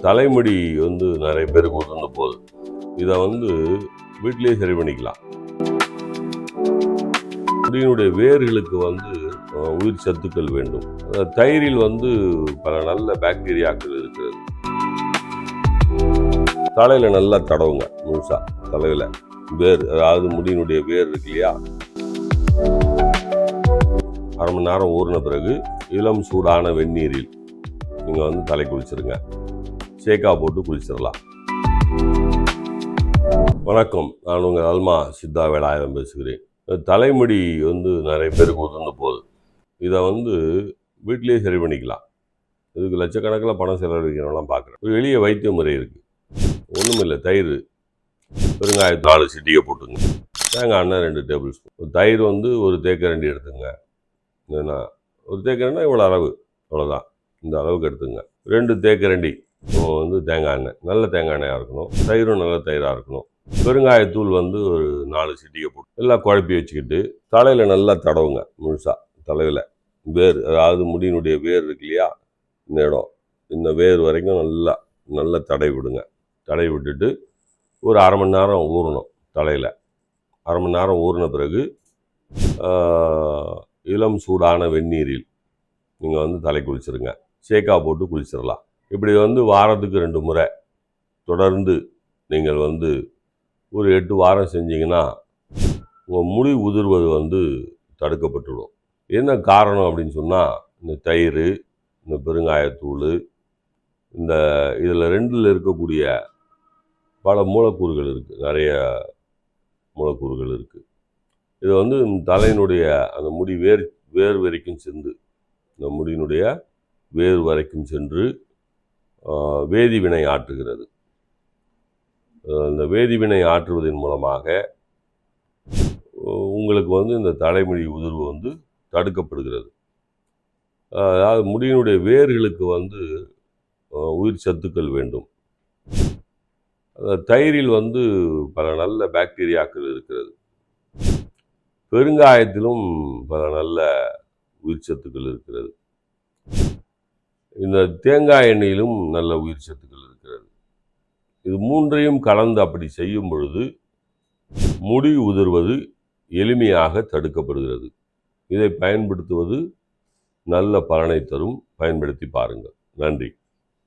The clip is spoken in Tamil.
தலைமுடி நிறைய பேருக்கு உதிர்ந்து போகுது. இதை வீட்டிலேயே சரி பண்ணிக்கலாம். முடியினுடைய வேர்களுக்கு உயிர் சத்துக்கள் வேண்டும். தயிரில் பல நல்ல பாக்டீரியாக்கள் இருக்கிறது. தலையில நல்லா தடவுங்க, முழுசா தலையில வேர், அதாவது முடியினுடைய வேர் இருக்கு இல்லையா, அரை மணி நேரம் ஊறின பிறகு இளம் சூடான வெந்நீரில் நீங்க தலை குளிச்சிருங்க. சேக்கா போட்டு குளிச்சிடலாம். வணக்கம், நான் உங்கள் அல்மா சித்தா வேலாயுதம் பேசுகிறேன். தலைமுடி நிறைய பேருக்கு உதிர்ந்து போகுது. இதை வீட்டிலேயே சரி பண்ணிக்கலாம். இதுக்கு லட்சக்கணக்கில் பணம் செலவழிக்கிறவங்களாம் பார்க்குறேன். ஒரு எளிய வைத்திய முறை இருக்குது. ஒன்றும் இல்லை, தயிர், பெருங்காயத்து 4 சிட்டிகை போட்டுங்க, தேங்காய் எண்ணெய் 2 டேபிள் ஸ்பூன், தயிர் ஒரு தேக்கரண்டி எடுத்துங்க. ஏன்னா ஒரு தேக்கரண்டி இவ்வளோ அளவு, அவ்வளோதான், இந்த அளவுக்கு எடுத்துங்க. 2 தேக்கரண்டி தேங்காய் எண்ணெய், நல்ல தேங்காய் எண்ணெயாக இருக்கணும். தயிரும் நல்ல தயிராக இருக்கணும். பெருங்காயத்தூள் ஒரு 4 சிட்டிகை போட்டு எல்லாம் குழப்பி வச்சுக்கிட்டு தலையில் நல்லா தடவுங்க, முழுசா தலையில் வேர், அதாவது முடியினுடைய வேர் இருக்கு இல்லையா, இந்த இடம், இந்த வேர் வரைக்கும் நல்லா தடவி விடுங்க. தடவி விட்டுட்டு ஒரு அரை மணி நேரம் ஊறணும். தலையில் அரை மணி நேரம் ஊறின பிறகு இளம் சூடான வெந்நீரில் நீங்கள் தலை குளிச்சிருங்க. சேக்கா போட்டு குளிச்சிடலாம். இப்படி வாரத்துக்கு 2 முறை தொடர்ந்து நீங்கள் ஒரு 8 வாரம் செஞ்சீங்கன்னா உங்கள் முடி உதிர்வது தடுக்கப்பட்டுவிடும். என்ன காரணம் அப்படின்னு சொன்னால், இந்த தயிர், இந்த பெருங்காயத்தூள், இதில் 2ல் இருக்கக்கூடிய பல மூலக்கூறுகள் இருக்குது, நிறைய மூலக்கூறுகள் இருக்குது. இது தலையினுடைய அந்த முடி வேர் வரைக்கும் சென்று, இந்த முடியினுடைய வேர் வரைக்கும் சென்று வேதிவினை ஆற்றுகிறது. இந்த வேதிவினை ஆற்றுவதன் மூலமாக உங்களுக்கு இந்த தலைமுடி உதிர்வு தடுக்கப்படுகிறது. அதாவது முடியினுடைய வேர்களுக்கு உயிர் சத்துக்கள் வேண்டும். தயிரில் பல நல்ல பாக்டீரியாக்கள் இருக்கிறது. பெருங்காயத்திலும் பல நல்ல உயிர் சத்துக்கள் இருக்கிறது. இந்த தேங்காய் எண்ணெயிலும் நல்ல உயிர் சத்துக்கள் இருக்கிறது. இது 3ஐயும் கலந்து அப்படி செய்யும் பொழுது முடி உதிர்வது எளிமையாக தடுக்கப்படுகிறது. இதை பயன்படுத்துவது நல்ல பலனை தரும். பயன்படுத்தி பாருங்கள். நன்றி.